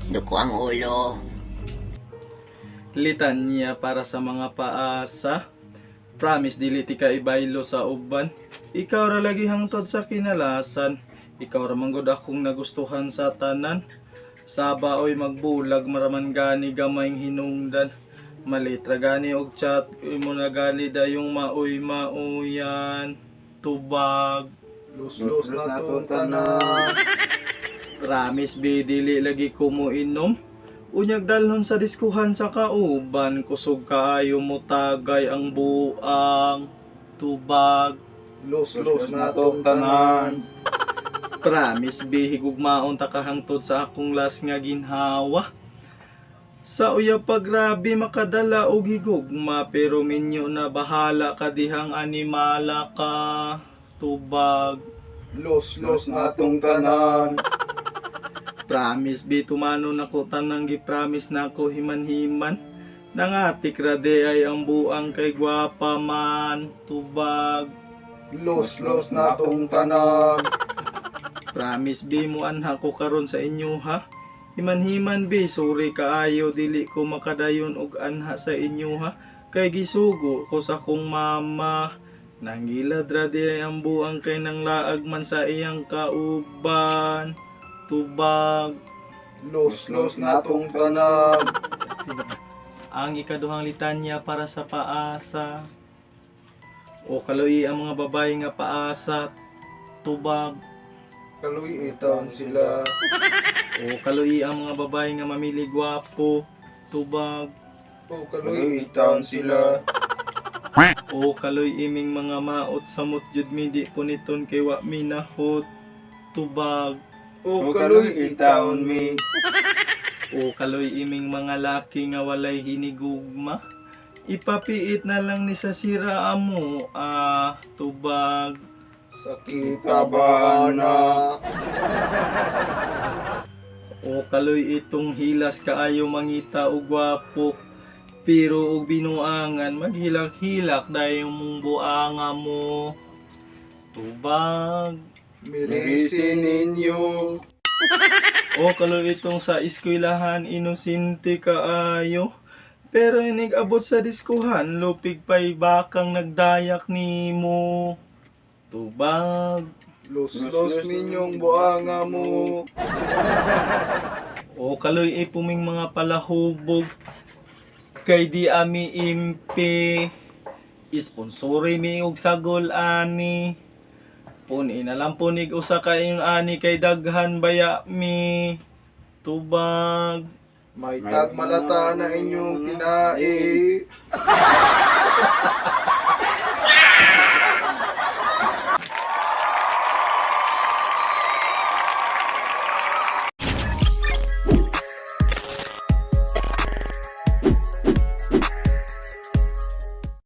Duko ang ulo. Litanya para sa mga paasa. Promise dili ti ka ibaylo sa uban. Ikaw ra lagi hangtod sa kinalasan. Ikaw ra manggod akong nagustuhan sa tanan. Saba oy magbulag maraman gani gamayng hinungdan. Malitra gani og chat imo na gani dayong maoy mauyan. Tubag. Lus na tong tanan. Promise be dili lagi ko mo inom. Unyag dalhon sa diskuhan sa kauban, kusog kaayo mo tagay ang buang tubag. Lus na tong tanan. Promise be higugmaon ta kahangtod sa akong las nga ginhawa. Sa uya pagrabi makadala og higugma pero minyo na bahala ka dihang animala ka tubag. Lus na tong tanan. Promise be tumano na ko tanang gi-promise na ko himan-himan. Nangatik rade ay ang buang kay gwapa man tubag. Lus na tong tanan. Promise be mo anha ko karon sa inyo ha. Himan-himan be sorry kaayo dili ko makadayon og anha sa inyo ha. Kay gisugo ko sa kong mama. Nangilad rade ay ang buang kay nang laag man sa iyang kauban. Tubag. Lus na tong tanan. Ang ikaduhang litanya para sa paasa. O kaloy ang mga babae nga paasa. Tubag. Kaluy itang sila. O kaloy ang mga babae nga mamili gwapo. Tubag. O kaluy itang sila. O kaloy iming mga maot samot jud mi di puniton kay wa minahot. Tubag. O kaluy itaon mi. O kaloy iming mga laki nga walay hinigugma. Ipapiit na lang ni sa sira amo tubag. Sakita ba na? O kaloy itong hilas kaayo mangita og gwapo. Pero og binuangan maghilak-hilak dayon mong buanga mo. Tubag. Mirisin ninyo. O kaloy itong sa eskwelahan inosente kaayo. Pero inig abot sa diskuhan lupig pay bakang nagdayak nimo. Tubag. Lus ninyong buanga mo. O kaloy ipuming mga palahubog. Kay di ami impi. Isponsori mi og sagol ani. Puni na lang punig usa kayong ani kay daghan baya mi. Tubag. May tagmalata na inyong kinai.